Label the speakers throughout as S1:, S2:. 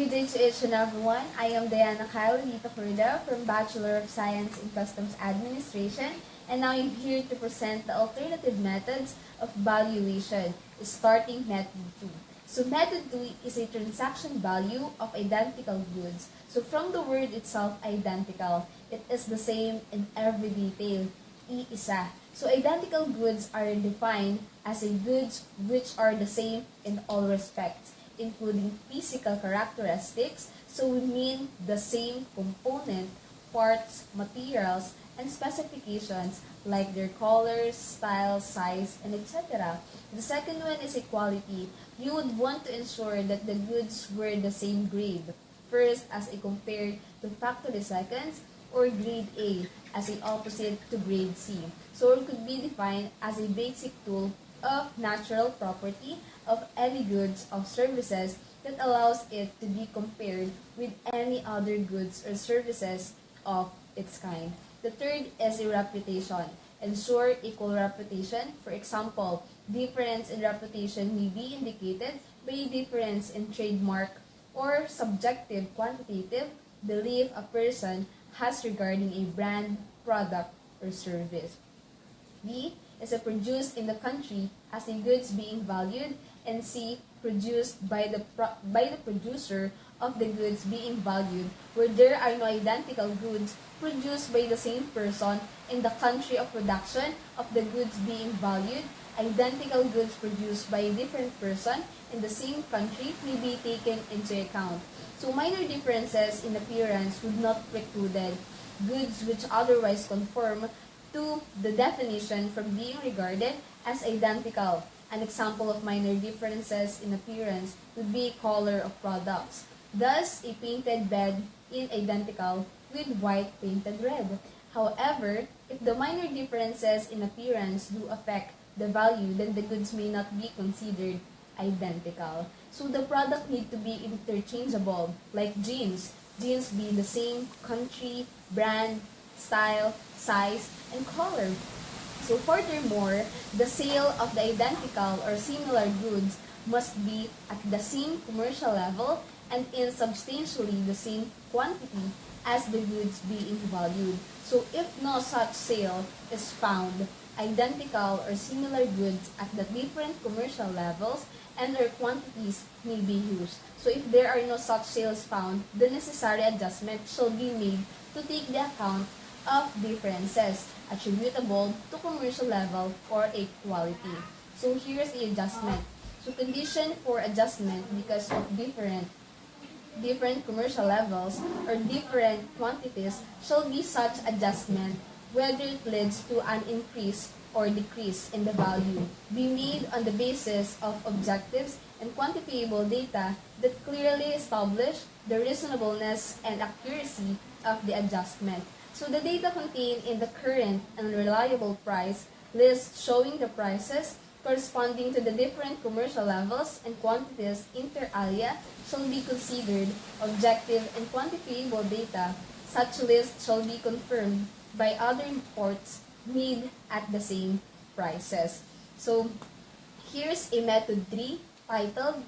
S1: Good day to each and everyone. I am Diana Kyle Lita Corda from Bachelor of Science in Customs Administration, and now I'm here to present the alternative methods of valuation, starting method 2. So method 2 is a transaction value of identical goods. So from the word itself, identical, it is the same in every detail. Iisa. So identical goods are defined as a goods which are the same in all respects, including physical characteristics. So we mean the same component, parts, materials, and specifications like their colors, style, size, and etc. The second one is equality. You would want to ensure that the goods were the same grade. First, as a compared to factory seconds, or grade A as a opposite to grade C. So it could be defined as a basic tool of natural property of any goods or services that allows it to be compared with any other goods or services of its kind. The third is a reputation. Ensure equal reputation. For example, difference in reputation may be indicated by a difference in trademark or subjective quantitative belief a person has regarding a brand, product, or service. B is a produced in the country as a goods being valued, and C, produced by the producer of the goods being valued, where there are no identical goods produced by the same person in the country of production of the goods being valued. Identical goods produced by a different person in the same country may be taken into account. So minor differences in appearance would not precluded goods which otherwise conform to the definition from being regarded as identical. An example of minor differences in appearance would be color of products. Thus, a painted bed is identical with white painted red. However, if the minor differences in appearance do affect the value, then the goods may not be considered identical. So the product need to be interchangeable, like jeans. Jeans be the same country, brand, style, size, and color. So furthermore, the sale of the identical or similar goods must be at the same commercial level and in substantially the same quantity as the goods being valued. So if no such sale is found, identical or similar goods at the different commercial levels and or quantities may be used. So if there are no such sales found, the necessary adjustment shall be made to take the account of differences attributable to commercial level or equality. So here's the adjustment. So condition for adjustment because of different commercial levels or different quantities shall be such adjustment whether it leads to an increase or decrease in the value be made on the basis of objectives and quantifiable data that clearly establish the reasonableness and accuracy of the adjustment. So the data contained in the current and reliable price list showing the prices corresponding to the different commercial levels and quantities inter alia shall be considered objective and quantifiable data. Such list shall be confirmed by other imports made at the same prices. So here's a method 3 titled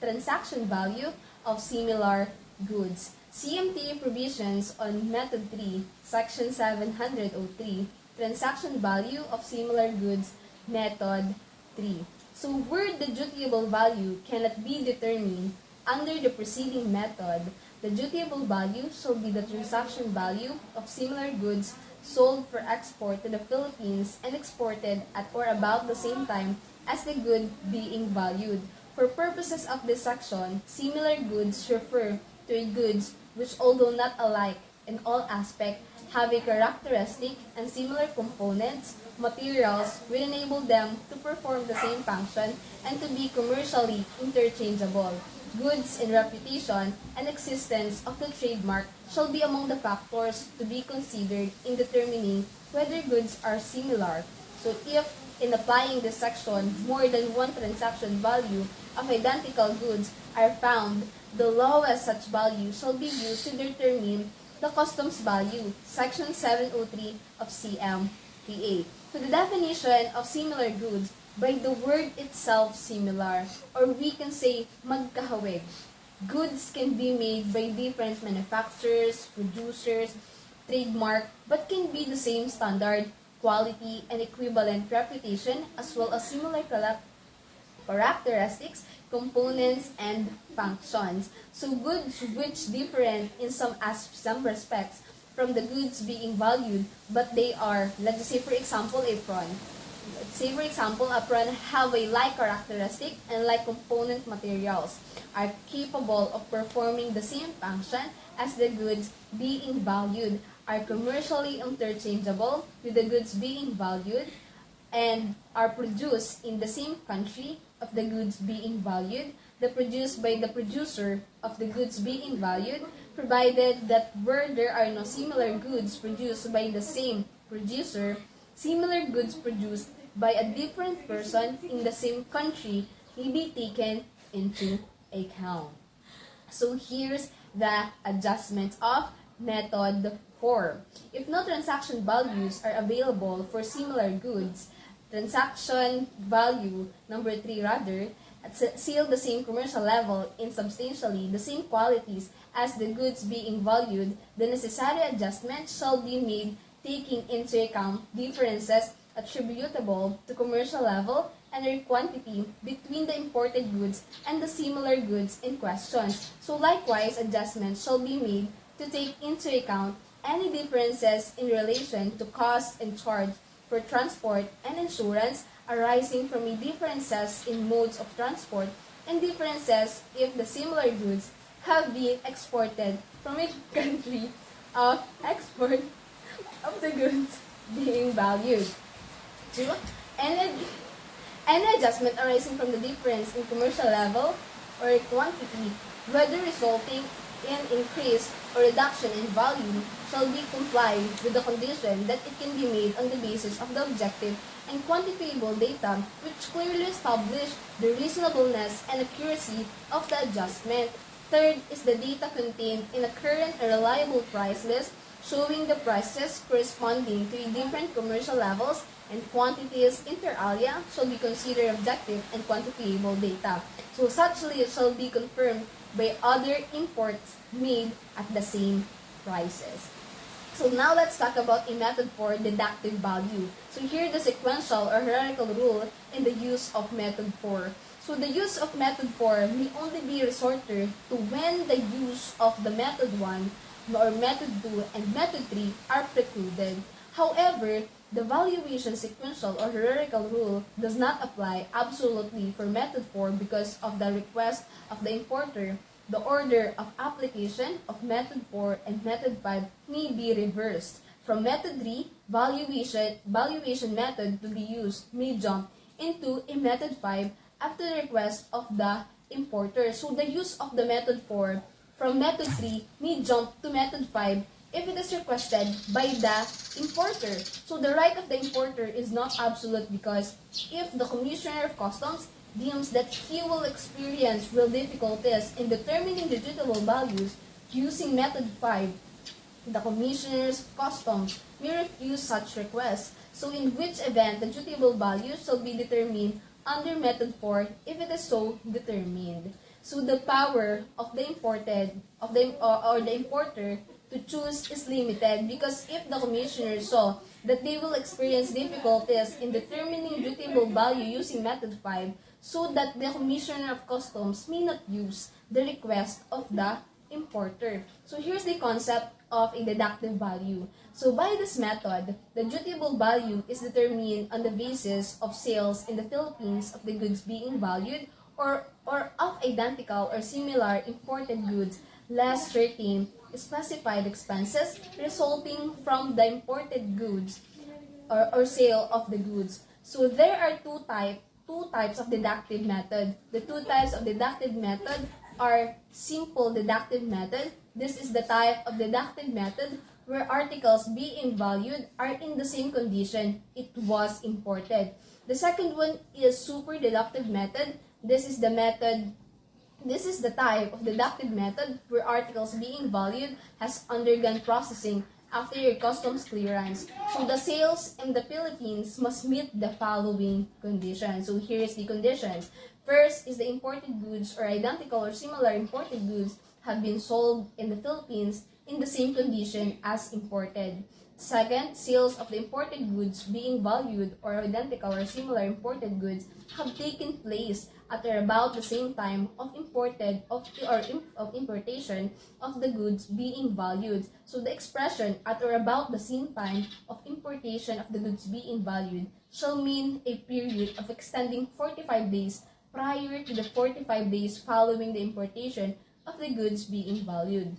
S1: Transaction Value of Similar Goods. CMTA provisions on method 3, section 703, Transaction Value of Similar Goods, method 3. So where the dutiable value cannot be determined under the preceding method, the dutiable value shall be the transaction value of similar goods sold for export to the Philippines and exported at or about the same time as the good being valued. For purposes of this section, similar goods refer to goods which, although not alike in all aspects, have a characteristic and similar components, materials will enable them to perform the same function and to be commercially interchangeable. Goods in reputation and existence of the trademark shall be among the factors to be considered in determining whether goods are similar. So if, in applying this section, more than one transaction value of identical goods are found, the lowest such value shall be used to determine the customs value, section 703 of CMPA. So the definition of similar goods by the word itself similar, or we can say magkahawig. goods can be made by different manufacturers, producers, trademark, but can be the same standard, quality, and equivalent reputation, as well as similar characteristics, components, and functions. So goods which different in some respects from the goods being valued, but they are, let's just say for example, apron. Let's say for example, apron have a like characteristic and like component materials are capable of performing the same function as the goods being valued, are commercially interchangeable with the goods being valued, and are produced in the same country of the goods being valued, the produced by the producer of the goods being valued, provided that where there are no similar goods produced by the same producer, similar goods produced by a different person in the same country may be taken into account. So here's the adjustments of method 4. If no transaction values are available for similar goods, transaction value number 3 rather, at still the same commercial level in substantially the same qualities as the goods being valued, the necessary adjustment shall be made taking into account differences attributable to commercial level and their quantity between the imported goods and the similar goods in question. So likewise, adjustments shall be made to take into account any differences in relation to cost and charge for transport and insurance arising from the differences in modes of transport and differences if the similar goods have been exported from a country of export of the goods being valued. 2. Any adjustment arising from the difference in commercial level or quantity, whether resulting in increase or reduction in value, shall be complied with the condition that it can be made on the basis of the objective and quantifiable data which clearly establish the reasonableness and accuracy of the adjustment. Third is the data contained in a current and reliable price list showing the prices corresponding to different commercial levels and quantities inter alia shall be considered objective and quantifiable data. So such list shall be confirmed by other imports made at the same prices. So now let's talk about a method for deductive value. So here the sequential or hierarchical rule in the use of method 4. So the use of method 4 may only be resorted to when the use of the method 1 or method 2 and method 3 are precluded. However, the valuation sequential or hierarchical rule does not apply absolutely for method 4 because of the request of the importer. The order of application of method 4 and method 5 may be reversed. From method 3, valuation method to be used may jump into a method 5 after the request of the importer. So the use of the method 4 from method 3 may jump to method 5 if it is requested by the importer. So the right of the importer is not absolute because if the Commissioner of Customs deems that he will experience real difficulties in determining the dutiable values using method 5, the Commissioners of Customs may refuse such requests. So in which event the dutiable value shall be determined under method 4 if it is so determined. So the power of the importer to choose is limited because if the commissioner saw that they will experience difficulties in determining dutiable value using method 5, so that the Commissioner of Customs may not use the request of the importer. So here's the concept of a deductive value. So by this method, the dutiable value is determined on the basis of sales in the Philippines of the goods being valued or of identical or similar imported goods less certain specified expenses resulting from the imported goods or sale of the goods. So there are two types of deductive method. The two types of deductive method are simple deductive method. This is the type of deductive method where articles being valued are in the same condition it was imported. The second one is super deductive method. This is the type of deductive method where articles being valued has undergone processing after your customs clearance. So the sales in the Philippines must meet the following conditions. So here is the conditions. First is the imported goods or identical or similar imported goods have been sold in the Philippines in the same condition as imported. Second, sales of the imported goods being valued or identical or similar imported goods have taken place at or about the same time of importation of the goods being valued. So the expression at or about the same time of importation of the goods being valued shall mean a period of extending 45 days prior to the 45 days following the importation of the goods being valued.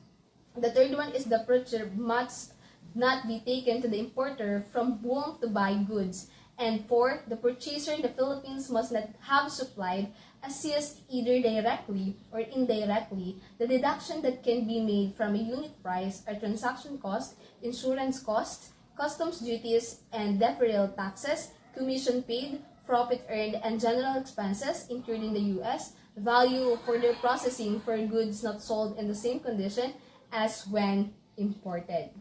S1: The third one is the purchaser must not be taken to the importer from whom to buy goods. And fourth, the purchaser in the Philippines must not have supplied, assist either directly or indirectly. The deduction that can be made from a unit price are transaction cost, insurance costs, customs duties and deferral taxes, commission paid, profit earned, and general expenses incurred in the U.S., value for their processing for goods not sold in the same condition as when imported.